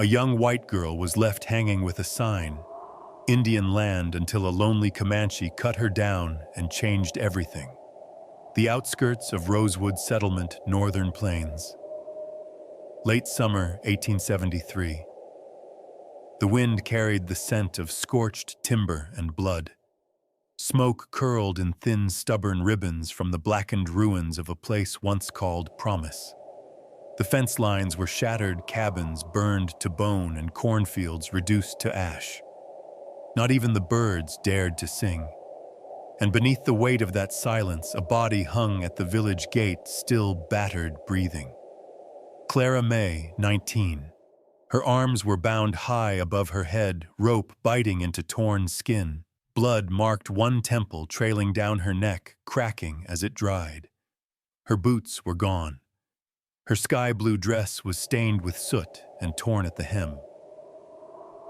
A young white girl was left hanging with a sign, Indian land, until a lonely Comanche cut her down and changed everything. The outskirts of Rosewood Settlement, Northern Plains. Late summer, 1873. The wind carried the scent of scorched timber and blood. Smoke curled in thin, stubborn ribbons from the blackened ruins of a place once called Promise. The fence lines were shattered, cabins burned to bone, and cornfields reduced to ash. Not even the birds dared to sing. And beneath the weight of that silence, a body hung at the village gate, still battered, breathing. Clara May, 19. Her arms were bound high above her head, rope biting into torn skin. Blood marked one temple, trailing down her neck, cracking as it dried. Her boots were gone. Her sky-blue dress was stained with soot and torn at the hem.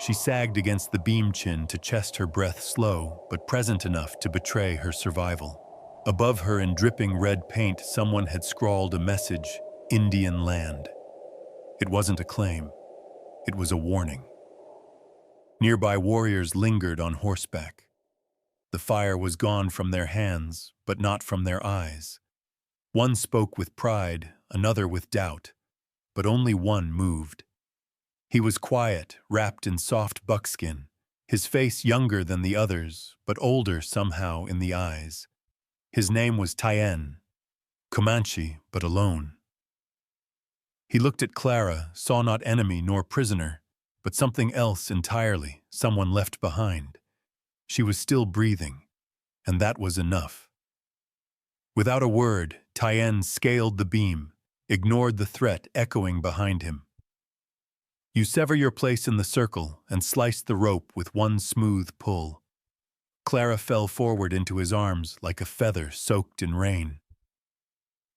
She sagged against the beam chin to chest her breath slow, but present enough to betray her survival. Above her, in dripping red paint, someone had scrawled a message, Indian land. It wasn't a claim. It was a warning. Nearby warriors lingered on horseback. The fire was gone from their hands, but not from their eyes. One spoke with pride, another with doubt, but only one moved. He was quiet, wrapped in soft buckskin, his face younger than the others, but older somehow in the eyes. His name was Tyenne, Comanche, but alone. He looked at Clara, saw not enemy nor prisoner, but something else entirely, someone left behind. She was still breathing, and that was enough. Without a word, Tyenne scaled the beam, ignored the threat echoing behind him. You sever your place in the circle and slice the rope with one smooth pull. Clara fell forward into his arms like a feather soaked in rain.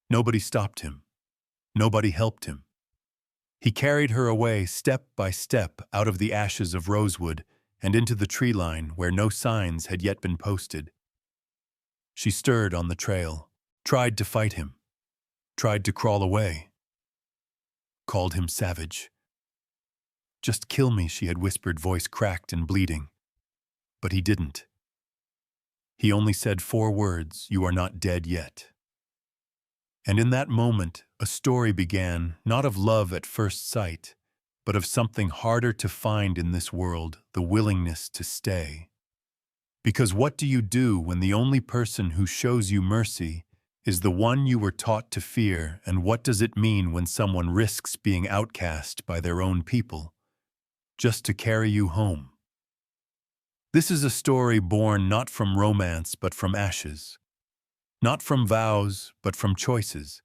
Nobody stopped him. Nobody helped him. He carried her away step by step out of the ashes of rosewood and into the tree line where no signs had yet been posted. She stirred on the trail, tried to fight him, tried to crawl away, called him savage. Just kill me, she had whispered, voice cracked and bleeding. But he didn't. He only said 4 words, you are not dead yet. And in that moment, a story began, not of love at first sight, but of something harder to find in this world, the willingness to stay. Because what do you do when the only person who shows you mercy is the one you were taught to fear, and what does it mean when someone risks being outcast by their own people, just to carry you home? This is a story born not from romance but from ashes, not from vows but from choices,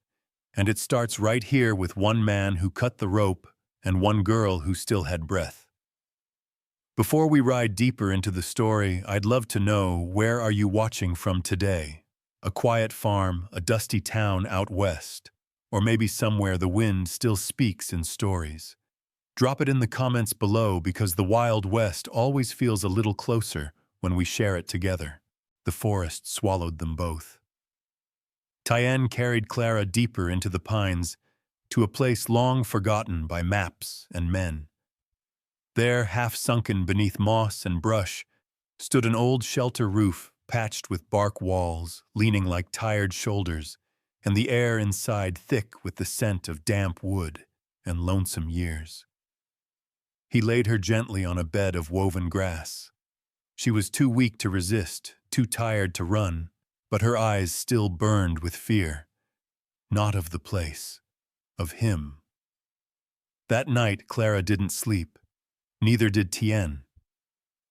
and it starts right here with one man who cut the rope and one girl who still had breath. Before we ride deeper into the story, I'd love to know, where are you watching from today? A quiet farm, a dusty town out west, or maybe somewhere the wind still speaks in stories. Drop it in the comments below, because the Wild West always feels a little closer when we share it together. The forest swallowed them both. Tyenne carried Clara deeper into the pines, to a place long forgotten by maps and men. There, half sunken beneath moss and brush, stood an old shelter roof patched with bark walls, leaning like tired shoulders, and the air inside thick with the scent of damp wood and lonesome years. He laid her gently on a bed of woven grass. She was too weak to resist, too tired to run, but her eyes still burned with fear. Not of the place, of him. That night, Clara didn't sleep. Neither did Tyenne.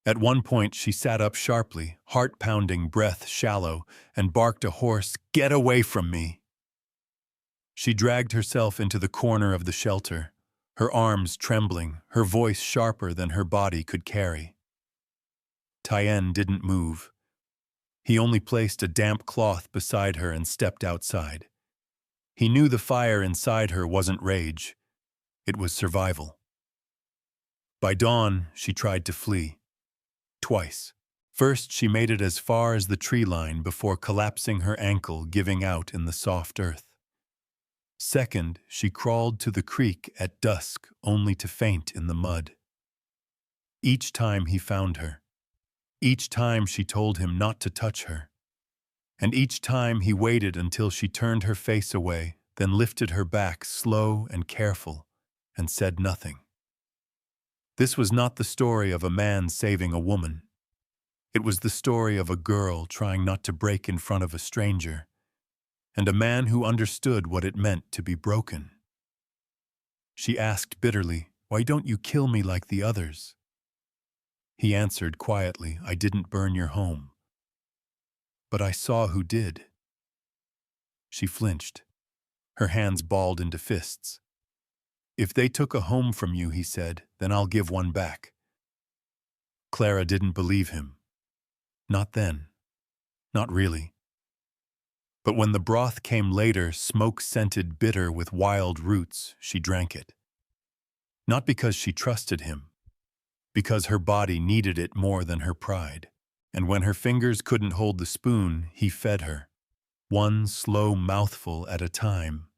At one point, she sat up sharply, heart pounding, breath shallow, and barked a hoarse, "Get away from me!" She dragged herself into the corner of the shelter, her arms trembling, her voice sharper than her body could carry. Tyenne didn't move. He only placed a damp cloth beside her and stepped outside. He knew the fire inside her wasn't rage. It was survival. By dawn, she tried to flee. Twice. First, she made it as far as the tree line before collapsing her ankle, giving out in the soft earth. Second, she crawled to the creek at dusk only to faint in the mud. Each time he found her, each time she told him not to touch her, and each time he waited until she turned her face away, then lifted her back slow and careful, and said nothing. This was not the story of a man saving a woman. It was the story of a girl trying not to break in front of a stranger, and a man who understood what it meant to be broken. She asked bitterly, "Why don't you kill me like the others?" He answered quietly, "I didn't burn your home. But I saw who did." She flinched, her hands balled into fists. "If they took a home from you," he said, "then I'll give one back." Clara didn't believe him. Not then. Not really. But when the broth came later, smoke-scented bitter with wild roots, she drank it. Not because she trusted him, because her body needed it more than her pride. And when her fingers couldn't hold the spoon, he fed her, one slow mouthful at a time.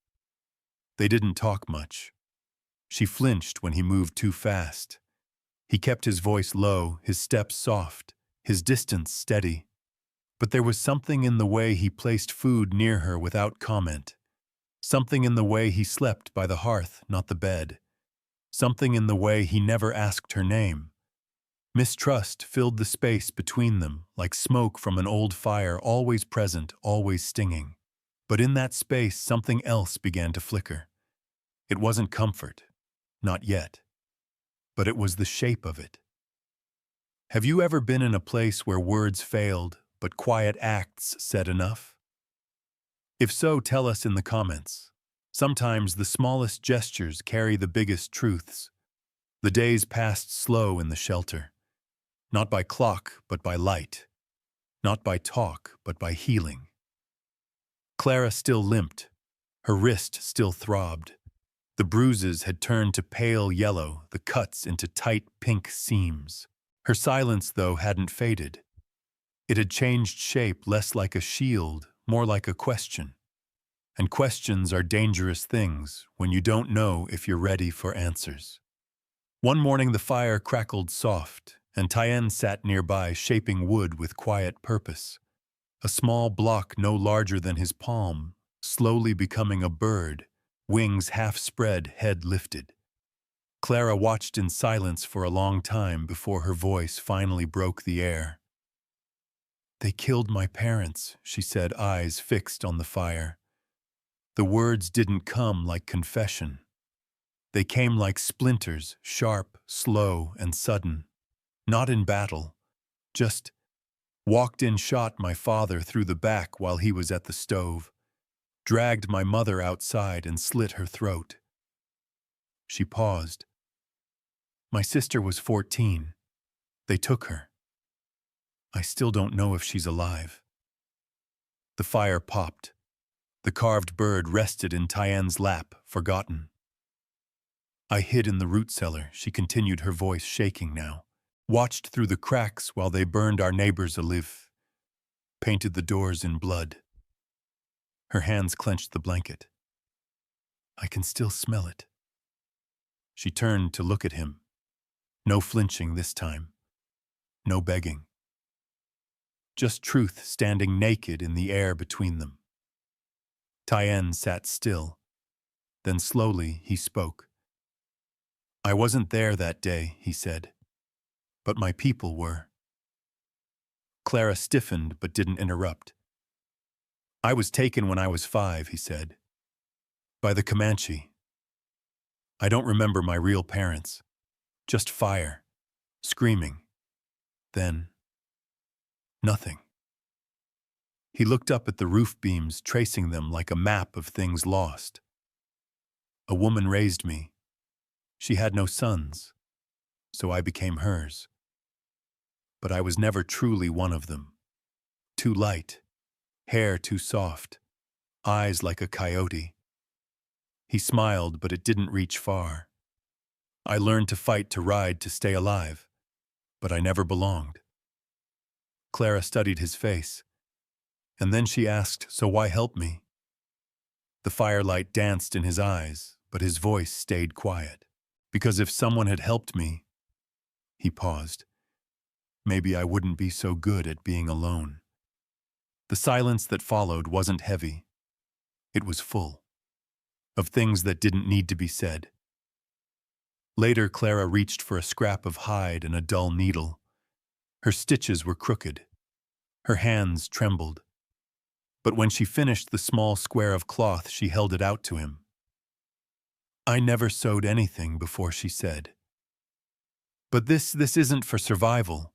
They didn't talk much. She flinched when he moved too fast. He kept his voice low, his steps soft, his distance steady. But there was something in the way he placed food near her without comment. Something in the way he slept by the hearth, not the bed. Something in the way he never asked her name. Mistrust filled the space between them, like smoke from an old fire, always present, always stinging. But in that space, something else began to flicker. It wasn't comfort, not yet. But it was the shape of it. Have you ever been in a place where words failed, but quiet acts said enough? If so, tell us in the comments. Sometimes the smallest gestures carry the biggest truths. The days passed slow in the shelter. Not by clock, but by light. Not by talk, but by healing. Clara still limped. Her wrist still throbbed. The bruises had turned to pale yellow, the cuts into tight pink seams. Her silence, though, hadn't faded. It had changed shape, less like a shield, more like a question. And questions are dangerous things when you don't know if you're ready for answers. One morning the fire crackled soft, and Tyenne sat nearby, shaping wood with quiet purpose. A small block no larger than his palm, slowly becoming a bird, wings half spread, head lifted. Clara watched in silence for a long time before her voice finally broke the air. "They killed my parents," she said, eyes fixed on the fire. The words didn't come like confession. They came like splinters, sharp, slow, and sudden. Not in battle, just walked in, shot my father through the back while he was at the stove, dragged my mother outside and slit her throat. She paused. My sister was 14. They took her. I still don't know if she's alive. The fire popped. The carved bird rested in Tyenne's lap, forgotten. I hid in the root cellar, she continued, her voice shaking now. Watched through the cracks while they burned our neighbors alive. Painted the doors in blood. Her hands clenched the blanket. I can still smell it. She turned to look at him. No flinching this time. No begging. Just truth standing naked in the air between them. Tyenne sat still. Then slowly he spoke. I wasn't there that day, he said. But my people were. Clara stiffened but didn't interrupt. I was taken when I was 5, he said. By the Comanche. I don't remember my real parents. Just fire. Screaming. Then nothing. He looked up at the roof beams, tracing them like a map of things lost. A woman raised me. She had no sons, so I became hers. But I was never truly one of them. Too light, hair too soft, eyes like a coyote. He smiled, but it didn't reach far. I learned to fight, to ride, to stay alive, but I never belonged. Clara studied his face, and then she asked, so why help me? The firelight danced in his eyes, but his voice stayed quiet. Because if someone had helped me, he paused, maybe I wouldn't be so good at being alone. The silence that followed wasn't heavy. It was full of things that didn't need to be said. Later, Clara reached for a scrap of hide and a dull needle. Her stitches were crooked. Her hands trembled. But when she finished the small square of cloth, she held it out to him. I never sewed anything before, she said. But this isn't for survival.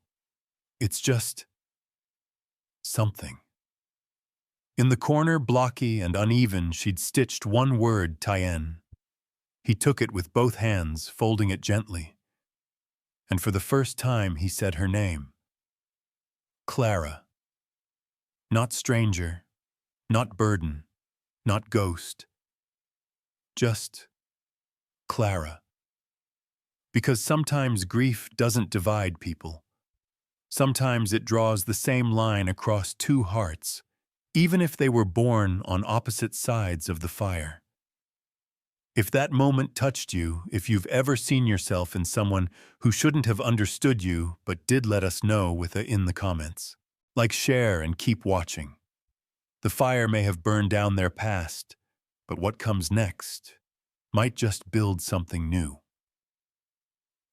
It's just something. In the corner, blocky and uneven, she'd stitched one word, Tyenne. He took it with both hands, folding it gently. And for the first time, he said her name. Clara. Not stranger, not burden, not ghost. Just Clara. Because sometimes grief doesn't divide people. Sometimes it draws the same line across two hearts, even if they were born on opposite sides of the fire. If that moment touched you, if you've ever seen yourself in someone who shouldn't have understood you but did, let us know with a in the comments. Like, share, and keep watching. The fire may have burned down their past, but what comes next might just build something new.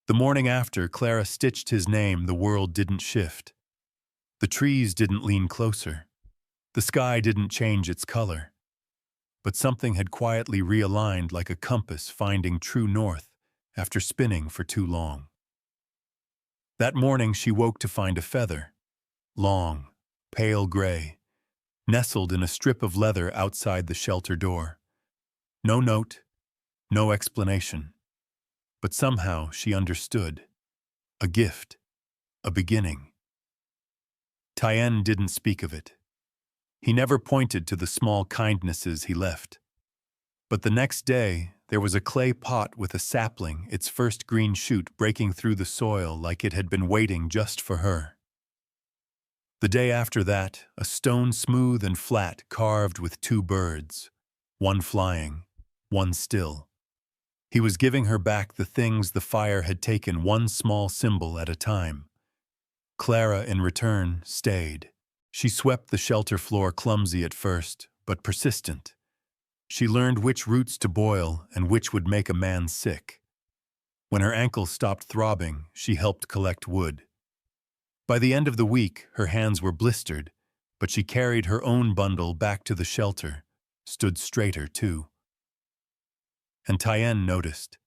The morning after Clara stitched his name, the world didn't shift. The trees didn't lean closer. The sky didn't change its color. But something had quietly realigned, like a compass finding true north after spinning for too long. That morning she woke to find a feather, long, pale gray, nestled in a strip of leather outside the shelter door. No note, no explanation. But somehow she understood. A gift, a beginning. Tyenne didn't speak of it. He never pointed to the small kindnesses he left. But the next day, there was a clay pot with a sapling, its first green shoot breaking through the soil like it had been waiting just for her. The day after that, a stone smooth and flat carved with two birds, one flying, one still. He was giving her back the things the fire had taken, one small symbol at a time. Clara, in return, stayed. She swept the shelter floor, clumsy at first, but persistent. She learned which roots to boil and which would make a man sick. When her ankle stopped throbbing, she helped collect wood. By the end of the week, her hands were blistered, but she carried her own bundle back to the shelter, stood straighter too. And Tyenne noticed.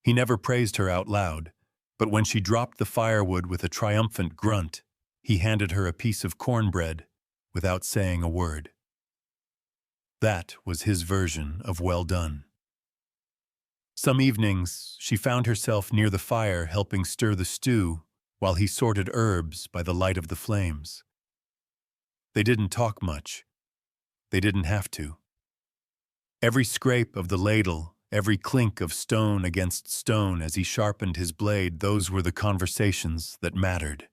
He never praised her out loud, but when she dropped the firewood with a triumphant grunt, he handed her a piece of cornbread without saying a word. That was his version of well done. Some evenings, she found herself near the fire helping stir the stew while he sorted herbs by the light of the flames. They didn't talk much. They didn't have to. Every scrape of the ladle, every clink of stone against stone as he sharpened his blade, those were the conversations that mattered.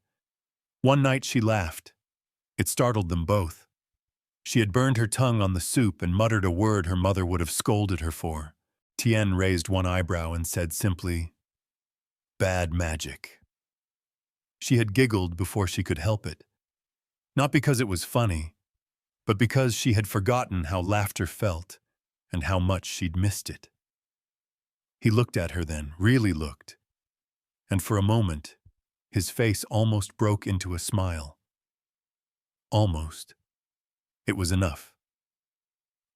One night she laughed. It startled them both. She had burned her tongue on the soup and muttered a word her mother would have scolded her for. Tyenne raised one eyebrow and said simply, "Bad magic." She had giggled before she could help it. Not because it was funny, but because she had forgotten how laughter felt and how much she'd missed it. He looked at her then, really looked, and for a moment, his face almost broke into a smile. Almost. It was enough.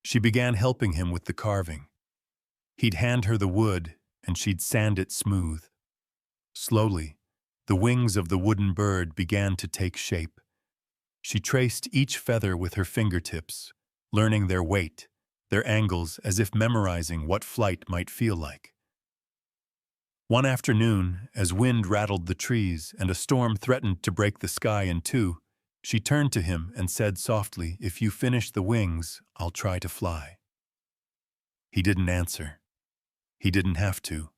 She began helping him with the carving. He'd hand her the wood, and she'd sand it smooth. Slowly, the wings of the wooden bird began to take shape. She traced each feather with her fingertips, learning their weight, their angles, as if memorizing what flight might feel like. One afternoon, as wind rattled the trees and a storm threatened to break the sky in two, she turned to him and said softly, "If you finish the wings, I'll try to fly." He didn't answer. He didn't have to.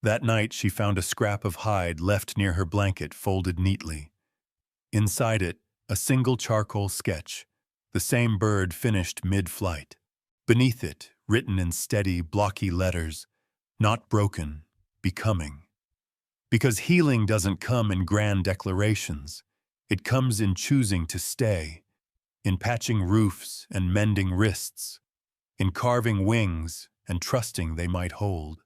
That night she found a scrap of hide left near her blanket, folded neatly. Inside it, a single charcoal sketch, the same bird finished mid-flight. Beneath it, written in steady, blocky letters, not broken, becoming. Because healing doesn't come in grand declarations. It comes in choosing to stay, in patching roofs and mending wrists, in carving wings and trusting they might hold.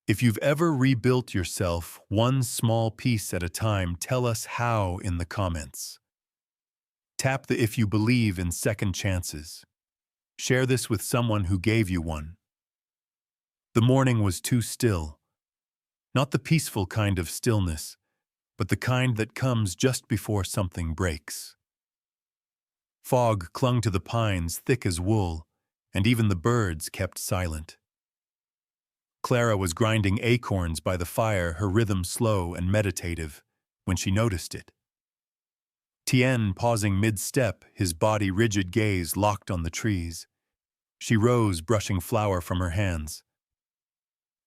If you've ever rebuilt yourself one small piece at a time, tell us how in the comments. Tap the if you believe in second chances. Share this with someone who gave you one. The morning was too still. Not the peaceful kind of stillness, but the kind that comes just before something breaks. Fog clung to the pines thick as wool, and even the birds kept silent. Clara was grinding acorns by the fire, her rhythm slow and meditative, when she noticed it. Tyenne pausing mid-step, his body rigid gaze locked on the trees. She rose, brushing flour from her hands.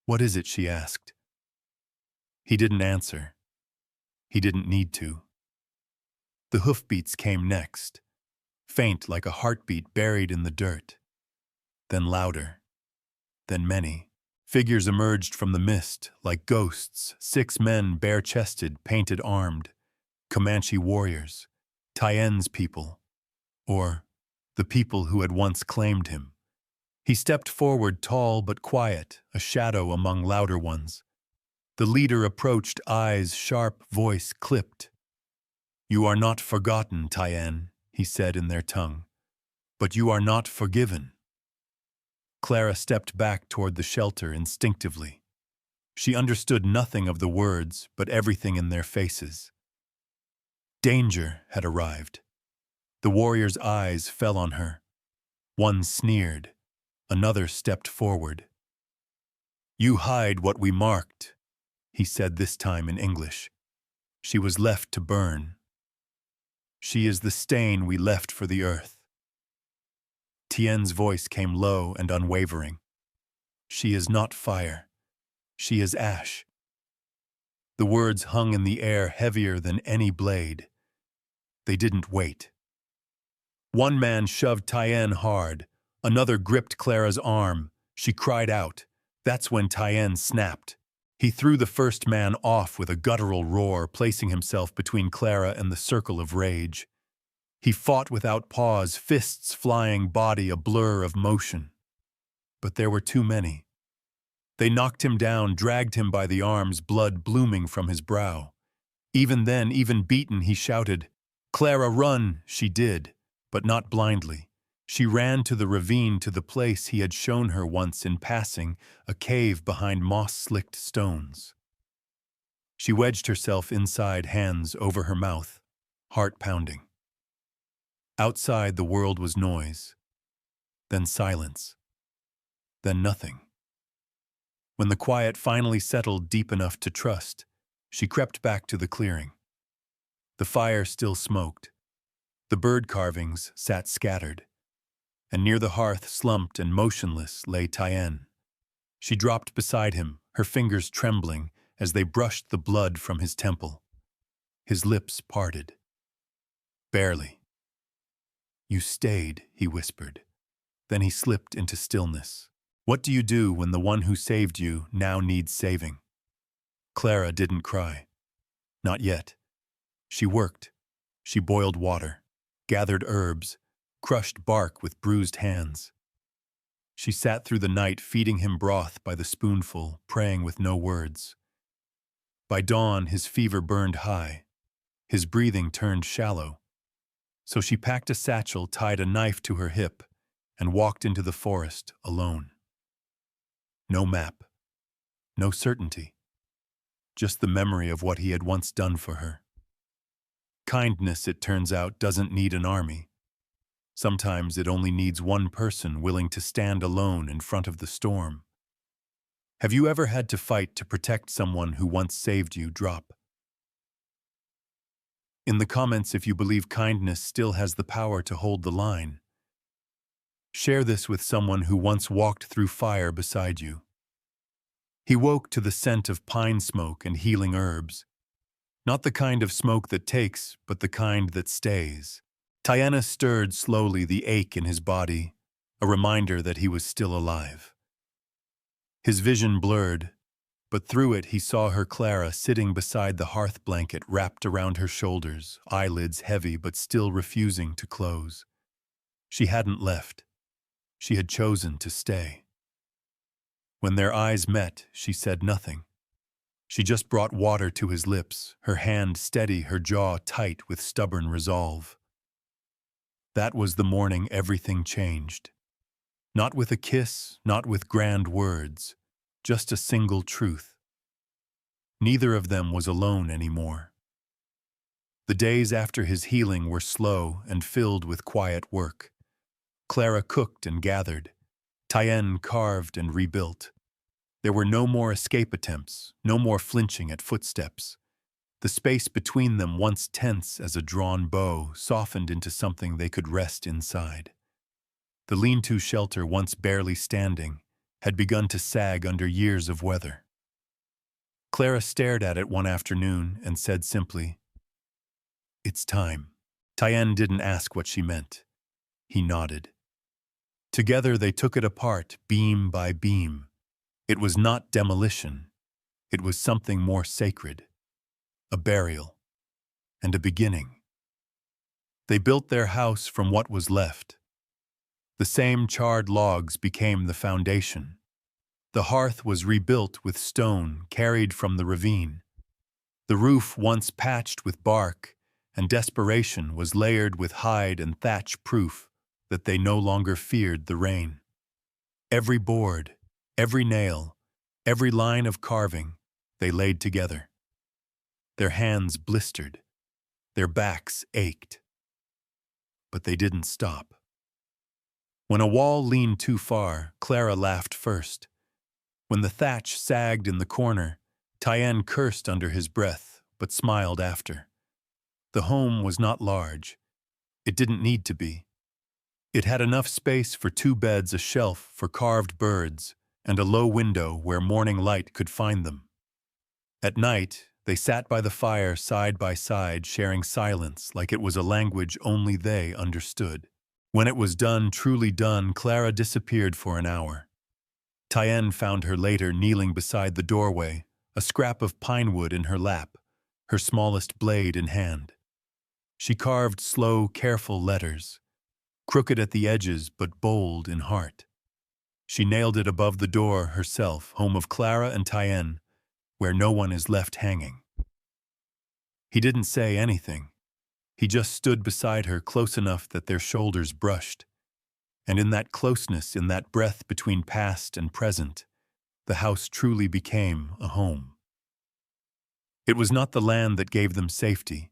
"What is it?" she asked. He didn't answer. He didn't need to. The hoofbeats came next, faint like a heartbeat buried in the dirt. Then louder. Then many. Figures emerged from the mist, like ghosts, 6 men bare-chested, painted armed, Comanche warriors, Tyenne's people, or the people who had once claimed him. He stepped forward, tall but quiet, a shadow among louder ones. The leader approached, eyes sharp, voice clipped. "You are not forgotten, Tyenne," he said in their tongue, "but you are not forgiven." Clara stepped back toward the shelter instinctively. She understood nothing of the words, but everything in their faces. Danger had arrived. The warrior's eyes fell on her. One sneered. Another stepped forward. "You hide what we marked," he said this time in English. "She was left to burn. She is the stain we left for the earth." Tienne's voice came low and unwavering. "She is not fire. She is ash." The words hung in the air heavier than any blade. They didn't wait. One man shoved Tyenne hard. Another gripped Clara's arm. She cried out. That's when Tyenne snapped. He threw the first man off with a guttural roar, placing himself between Clara and the circle of rage. He fought without pause, fists flying, body a blur of motion. But there were too many. They knocked him down, dragged him by the arms, blood blooming from his brow. Even then, even beaten, he shouted, "Clara, run!" She did, but not blindly. She ran to the ravine, to the place he had shown her once in passing, a cave behind moss-slicked stones. She wedged herself inside, hands over her mouth, heart pounding. Outside, the world was noise, then silence, then nothing. When the quiet finally settled deep enough to trust, she crept back to the clearing. The fire still smoked. The bird carvings sat scattered, and near the hearth, slumped and motionless, lay Tyenne. She dropped beside him, her fingers trembling as they brushed the blood from his temple. His lips parted. Barely. "You stayed," he whispered. Then he slipped into stillness. "What do you do when the one who saved you now needs saving?" Clara didn't cry. Not yet. She worked. She boiled water, gathered herbs, crushed bark with bruised hands. She sat through the night, feeding him broth by the spoonful, praying with no words. By dawn, his fever burned high. His breathing turned shallow. So she packed a satchel, tied a knife to her hip, and walked into the forest alone. No map. No certainty. Just the memory of what he had once done for her. Kindness, it turns out, doesn't need an army. Sometimes it only needs one person willing to stand alone in front of the storm. Have you ever had to fight to protect someone who once saved you? Drop in the comments if you believe kindness still has the power to hold the line. Share this with someone who once walked through fire beside you. He woke to the scent of pine smoke and healing herbs. Not the kind of smoke that takes, but the kind that stays. Tyenne stirred slowly, the ache in his body, a reminder that he was still alive. His vision blurred, but through it he saw her Clara sitting beside the hearth blanket wrapped around her shoulders, eyelids heavy but still refusing to close. She hadn't left. She had chosen to stay. When their eyes met, she said nothing. She just brought water to his lips, her hand steady, her jaw tight with stubborn resolve. That was the morning everything changed. Not with a kiss, not with grand words, just a single truth. Neither of them was alone anymore. The days after his healing were slow and filled with quiet work. Clara cooked and gathered. Tyenne carved and rebuilt. There were no more escape attempts, no more flinching at footsteps. The space between them, once tense as a drawn bow, softened into something they could rest inside. The lean-to shelter, once barely standing, had begun to sag under years of weather. Clara stared at it one afternoon and said simply, "It's time." Tyenne didn't ask what she meant. He nodded. Together they took it apart, beam by beam. It was not demolition. It was something more sacred. A burial. And a beginning. They built their house from what was left. The same charred logs became the foundation. The hearth was rebuilt with stone carried from the ravine. The roof, once patched with bark and desperation, was layered with hide and thatch, proof that they no longer feared the rain. Every board, every nail, every line of carving, they laid together. Their hands blistered. Their backs ached. But they didn't stop. When a wall leaned too far, Clara laughed first. When the thatch sagged in the corner, Tyenne cursed under his breath, but smiled after. The home was not large. It didn't need to be. It had enough space for 2 beds, a shelf for carved birds, and a low window where morning light could find them. At night, they sat by the fire side by side, sharing silence like it was a language only they understood. When it was done, truly done, Clara disappeared for an hour. Tyenne found her later kneeling beside the doorway, a scrap of pine wood in her lap, her smallest blade in hand. She carved slow, careful letters, crooked at the edges but bold in heart. She nailed it above the door herself, home of Clara and Tyenne, where no one is left hanging. He didn't say anything. He just stood beside her, close enough that their shoulders brushed. And in that closeness, in that breath between past and present, the house truly became a home. It was not the land that gave them safety.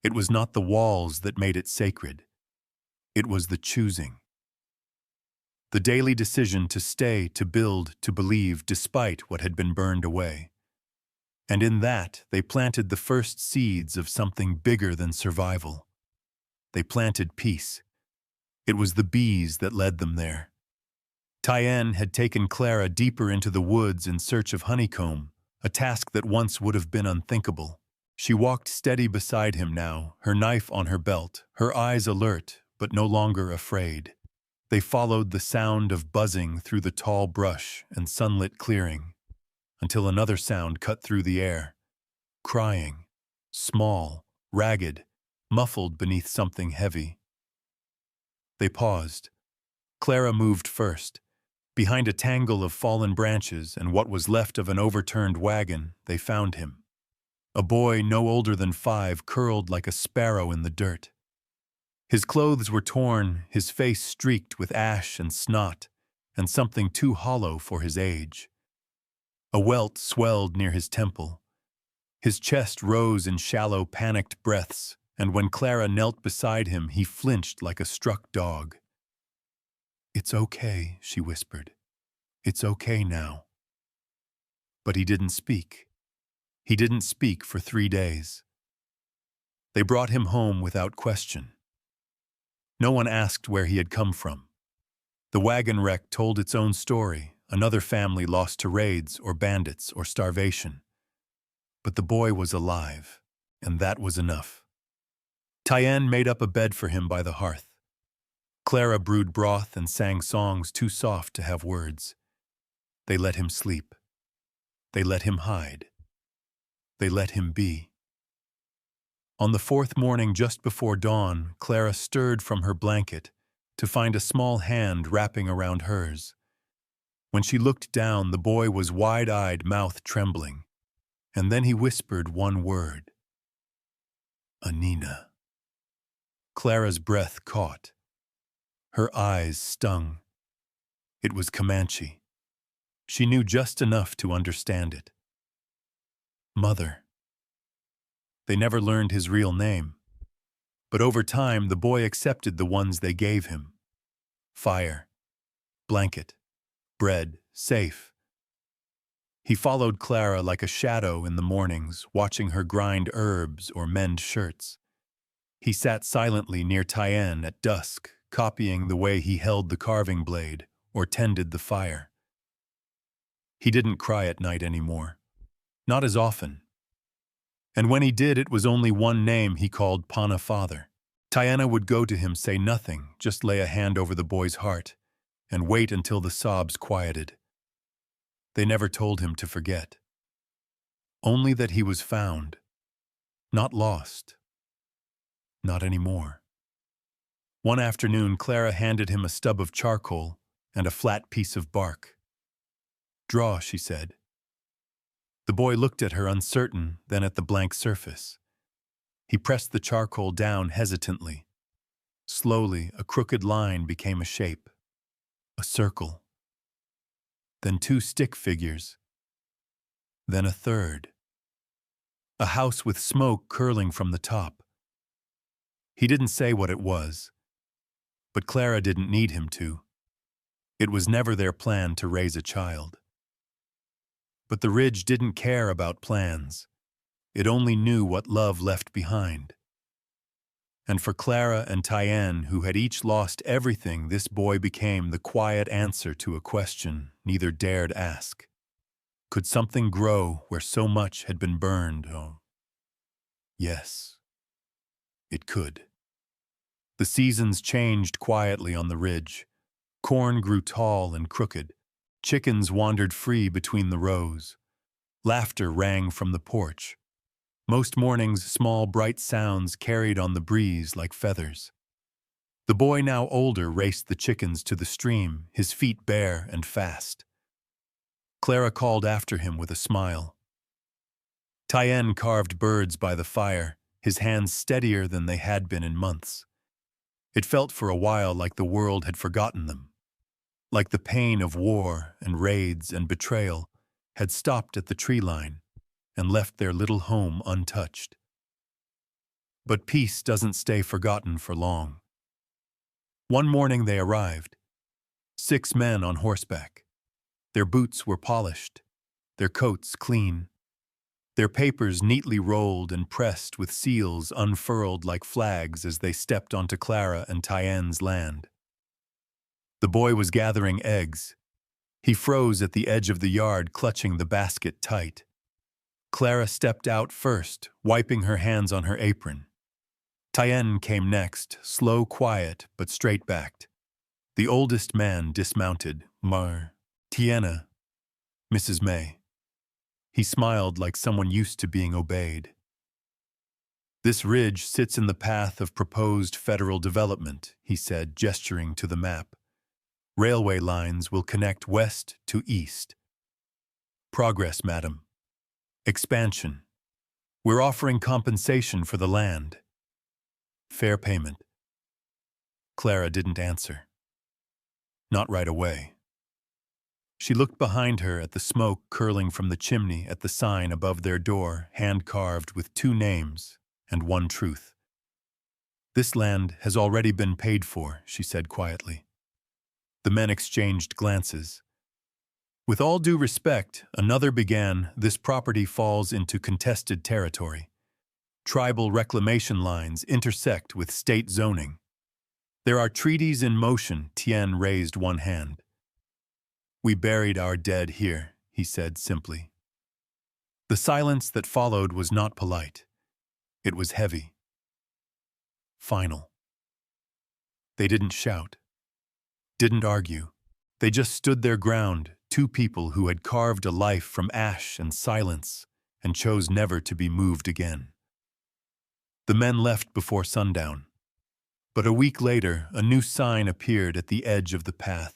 It was not the walls that made it sacred. It was the choosing. The daily decision to stay, to build, to believe, despite what had been burned away. And in that, they planted the first seeds of something bigger than survival. They planted peace. It was the bees that led them there. Tyenne had taken Clara deeper into the woods in search of honeycomb, a task that once would have been unthinkable. She walked steady beside him now, her knife on her belt, her eyes alert, but no longer afraid. They followed the sound of buzzing through the tall brush and sunlit clearing, until another sound cut through the air. Crying, small, ragged, muffled beneath something heavy. They paused. Clara moved first. Behind a tangle of fallen branches and what was left of an overturned wagon, they found him. A boy no older than 5, curled like a sparrow in the dirt. His clothes were torn, his face streaked with ash and snot, and something too hollow for his age. A welt swelled near his temple. His chest rose in shallow, panicked breaths, and when Clara knelt beside him, he flinched like a struck dog. "It's okay," she whispered. "It's okay now." But he didn't speak. He didn't speak for 3 days. They brought him home without question. No one asked where he had come from. The wagon wreck told its own story, another family lost to raids or bandits or starvation. But the boy was alive, and that was enough. Tyenne made up a bed for him by the hearth. Clara brewed broth and sang songs too soft to have words. They let him sleep. They let him hide. They let him be. On the fourth morning just before dawn, Clara stirred from her blanket to find a small hand wrapping around hers. When she looked down, the boy was wide-eyed, mouth trembling, and then he whispered one word. Anina. Clara's breath caught. Her eyes stung. It was Comanche. She knew just enough to understand it. Mother. They never learned his real name, but over time the boy accepted the ones they gave him. Fire, blanket, bread, safe. He followed Clara like a shadow in the mornings, watching her grind herbs or mend shirts. He sat silently near Tyenne at dusk, copying the way he held the carving blade or tended the fire. He didn't cry at night anymore, not as often. And when he did, it was only one name he called Pana father. Tyenne would go to him, say nothing, just lay a hand over the boy's heart, and wait until the sobs quieted. They never told him to forget. Only that he was found, not lost. Not anymore. One afternoon, Clara handed him a stub of charcoal and a flat piece of bark. Draw, she said. The boy looked at her uncertain, then at the blank surface. He pressed the charcoal down hesitantly. Slowly, a crooked line became a shape. A circle. Then two stick figures. Then a third. A house with smoke curling from the top. He didn't say what it was, but Clara didn't need him to. It was never their plan to raise a child. But the ridge didn't care about plans. It only knew what love left behind. And for Clara and Tyenne, who had each lost everything, this boy became the quiet answer to a question neither dared ask. Could something grow where so much had been burned? Oh, yes, it could. The seasons changed quietly on the ridge. Corn grew tall and crooked. Chickens wandered free between the rows. Laughter rang from the porch. Most mornings, small, bright sounds carried on the breeze like feathers. The boy, now older, raced the chickens to the stream, his feet bare and fast. Clara called after him with a smile. Tyenne carved birds by the fire, his hands steadier than they had been in months. It felt for a while like the world had forgotten them. Like the pain of war and raids and betrayal had stopped at the tree line and left their little home untouched. But peace doesn't stay forgotten for long. One morning they arrived, 6 men on horseback. Their boots were polished, their coats clean, their papers neatly rolled and pressed with seals unfurled like flags as they stepped onto Clara and Tyenne's land. The boy was gathering eggs. He froze at the edge of the yard, clutching the basket tight. Clara stepped out first, wiping her hands on her apron. Tyenne came next, slow, quiet, but straight-backed. The oldest man dismounted. Tyenne, Mrs. May. He smiled like someone used to being obeyed. This ridge sits in the path of proposed federal development, he said, gesturing to the map. Railway lines will connect west to east. Progress, madam. Expansion. We're offering compensation for the land. Fair payment. Clara didn't answer. Not right away. She looked behind her at the smoke curling from the chimney at the sign above their door, hand-carved with 2 names and 1 truth. This land has already been paid for, she said quietly. The men exchanged glances. With all due respect, another began, this property falls into contested territory. Tribal reclamation lines intersect with state zoning. There are treaties in motion, Tyenne raised one hand. We buried our dead here, he said simply. The silence that followed was not polite. It was heavy. Final. They didn't shout, didn't argue. They just stood their ground, two people who had carved a life from ash and silence and chose never to be moved again. The men left before sundown. But a week later, a new sign appeared at the edge of the path.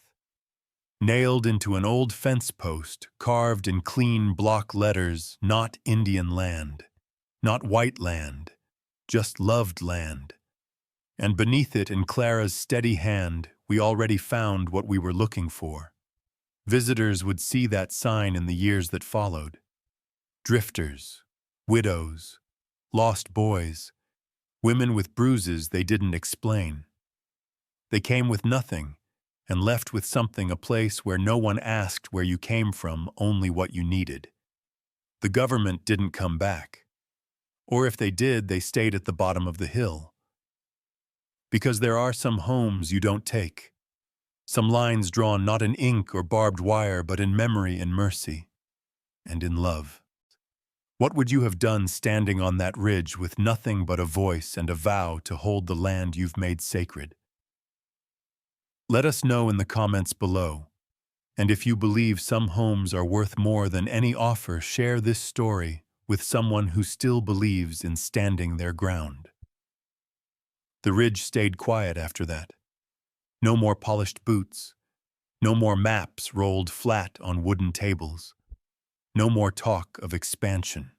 Nailed into an old fence post, carved in clean block letters, not Indian land, not white land, just loved land. And beneath it, in Clara's steady hand, we already found what we were looking for. Visitors would see that sign in the years that followed. Drifters, widows, lost boys, women with bruises they didn't explain. They came with nothing and left with something, a place where no one asked where you came from, only what you needed. The government didn't come back. Or if they did, they stayed at the bottom of the hill. Because there are some homes you don't take. Some lines drawn not in ink or barbed wire, but in memory and mercy, and in love. What would you have done standing on that ridge with nothing but a voice and a vow to hold the land you've made sacred? Let us know in the comments below. And if you believe some homes are worth more than any offer, share this story with someone who still believes in standing their ground. The ridge stayed quiet after that. No more polished boots. No more maps rolled flat on wooden tables. No more talk of expansion.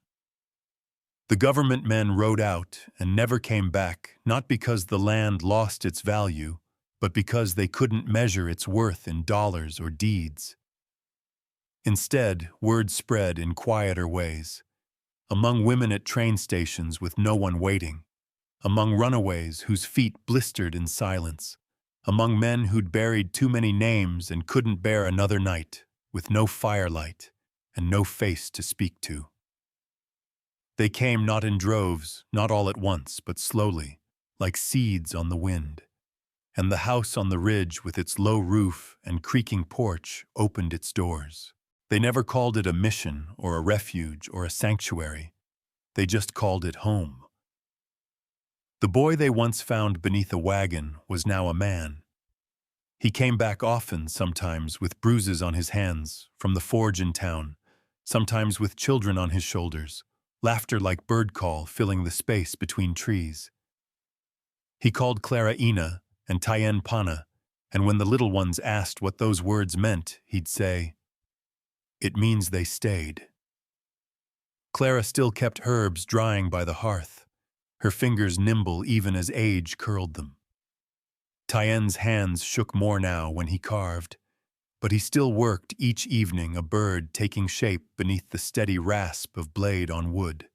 The government men rode out and never came back, not because the land lost its value, but because they couldn't measure its worth in dollars or deeds. Instead, word spread in quieter ways. Among women at train stations with no one waiting. Among runaways whose feet blistered in silence. Among men who'd buried too many names and couldn't bear another night, with no firelight and no face to speak to. They came not in droves, not all at once, but slowly, like seeds on the wind. And the house on the ridge with its low roof and creaking porch opened its doors. They never called it a mission or a refuge or a sanctuary. They just called it home. The boy they once found beneath a wagon was now a man. He came back often, sometimes with bruises on his hands from the forge in town, sometimes with children on his shoulders, laughter like bird call filling the space between trees. He called Clara Ina and Tyenne Pana, and when the little ones asked what those words meant, he'd say, "It means they stayed." Clara still kept herbs drying by the hearth, her fingers nimble even as age curled them. Tyenne's hands shook more now when he carved, but he still worked each evening, a bird taking shape beneath the steady rasp of blade on wood.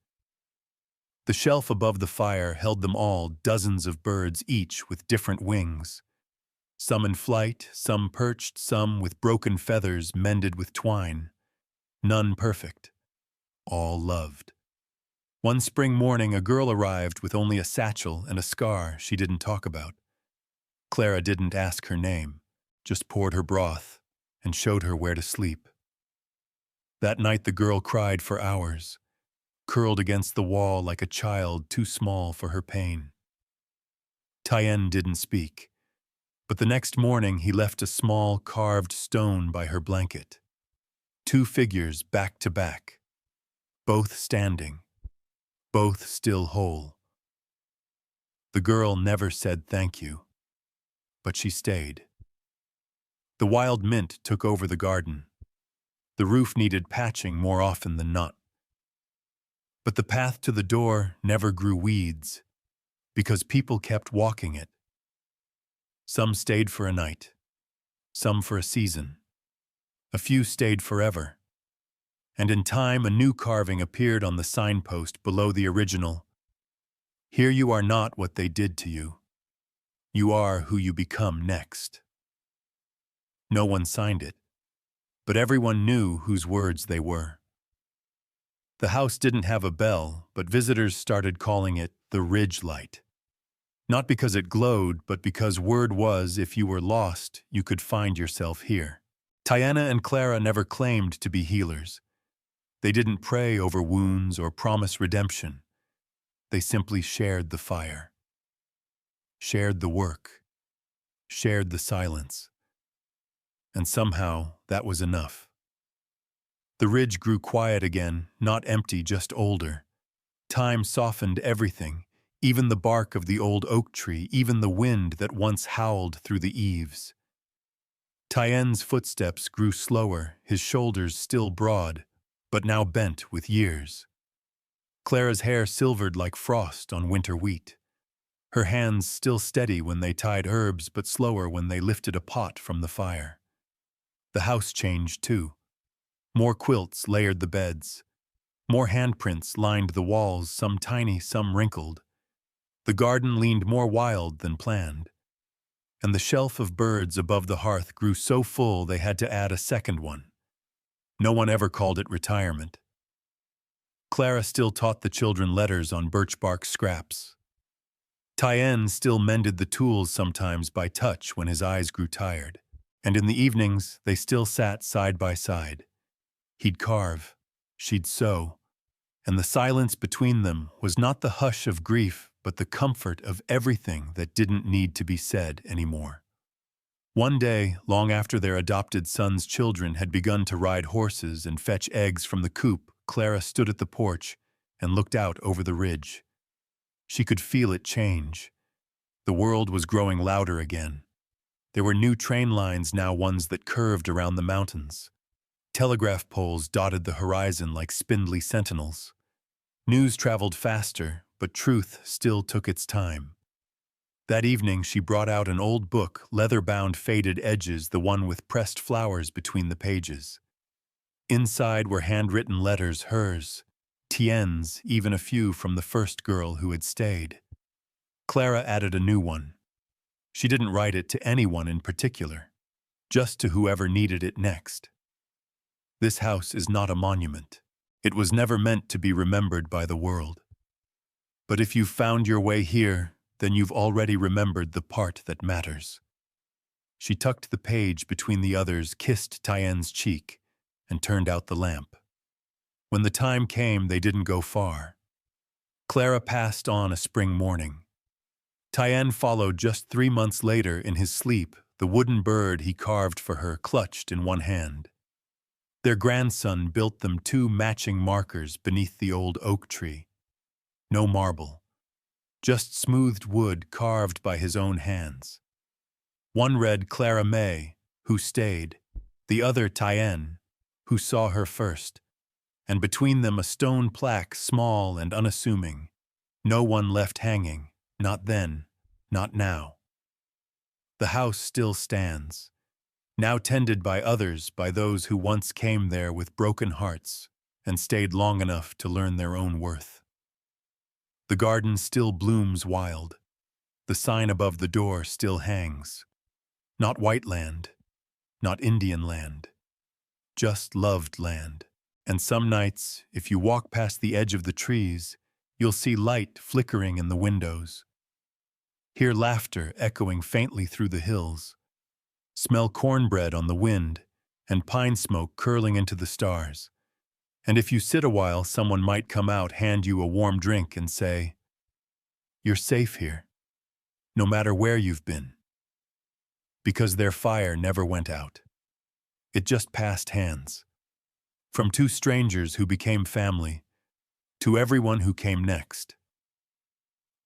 The shelf above the fire held them all, dozens of birds each with different wings. Some in flight, some perched, some with broken feathers mended with twine. None perfect. All loved. One spring morning, a girl arrived with only a satchel and a scar she didn't talk about. Clara didn't ask her name, just poured her broth and showed her where to sleep. That night the girl cried for hours, curled against the wall like a child too small for her pain. Tyenne didn't speak, but the next morning he left a small carved stone by her blanket. Two figures back to back, both standing, both still whole. The girl never said thank you, but she stayed. The wild mint took over the garden. The roof needed patching more often than not. But the path to the door never grew weeds, because people kept walking it. Some stayed for a night, some for a season. A few stayed forever. And in time, a new carving appeared on the signpost below the original. Here you are not what they did to you. You are who you become next. No one signed it, but everyone knew whose words they were. The house didn't have a bell, but visitors started calling it the Ridge Light. Not because it glowed, but because word was if you were lost, you could find yourself here. Tyenne and Clara never claimed to be healers. They didn't pray over wounds or promise redemption. They simply shared the fire, shared the work, shared the silence. And somehow, that was enough. The ridge grew quiet again, not empty, just older. Time softened everything, even the bark of the old oak tree, even the wind that once howled through the eaves. Tyenne's footsteps grew slower, his shoulders still broad, but now bent with years. Clara's hair silvered like frost on winter wheat. Her hands still steady when they tied herbs, but slower when they lifted a pot from the fire. The house changed too. More quilts layered the beds. More handprints lined the walls, some tiny, some wrinkled. The garden leaned more wild than planned. And the shelf of birds above the hearth grew so full they had to add a second one. No one ever called it retirement. Clara still taught the children letters on birch bark scraps. Tyenne still mended the tools sometimes by touch when his eyes grew tired. And in the evenings, they still sat side by side. He'd carve, she'd sew, and the silence between them was not the hush of grief, but the comfort of everything that didn't need to be said anymore. One day, long after their adopted son's children had begun to ride horses and fetch eggs from the coop, Clara stood at the porch and looked out over the ridge. She could feel it change. The world was growing louder again. There were new train lines now, ones that curved around the mountains. Telegraph poles dotted the horizon like spindly sentinels. News traveled faster, but truth still took its time. That evening she brought out an old book, leather-bound, faded edges, the one with pressed flowers between the pages. Inside were handwritten letters, hers, Tyenne's, even a few from the first girl who had stayed. Clara added a new one. She didn't write it to anyone in particular, just to whoever needed it next. This house is not a monument. It was never meant to be remembered by the world. But if you've found your way here, then you've already remembered the part that matters. She tucked the page between the others, kissed Tyenne's cheek, and turned out the lamp. When the time came, they didn't go far. Clara passed on a spring morning. Tyenne followed just 3 months later in his sleep, the wooden bird he carved for her clutched in one hand. Their grandson built them 2 matching markers beneath the old oak tree. No marble, just smoothed wood carved by his own hands. One read Clara May, who stayed, the other Tyenne, who saw her first, and between them a stone plaque, small and unassuming. No one left hanging, not then, not now. The house still stands, now tended by others, by those who once came there with broken hearts and stayed long enough to learn their own worth. The garden still blooms wild. The sign above the door still hangs. Not white land, not Indian land, just loved land. And some nights, if you walk past the edge of the trees, you'll see light flickering in the windows. Hear laughter echoing faintly through the hills. Smell cornbread on the wind and pine smoke curling into the stars. And if you sit a while, someone might come out, hand you a warm drink and say, "You're safe here, no matter where you've been." Because their fire never went out. It just passed hands. From 2 strangers who became family, to everyone who came next.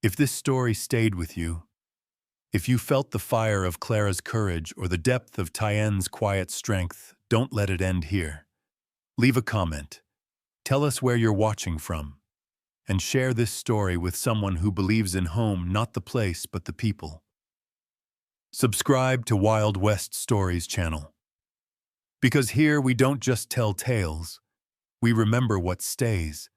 If this story stayed with you, if you felt the fire of Clara's courage or the depth of Tyenne's quiet strength, don't let it end here. Leave a comment. Tell us where you're watching from. And share this story with someone who believes in home, not the place, but the people. Subscribe to Wild West Stories channel. Because here we don't just tell tales, we remember what stays.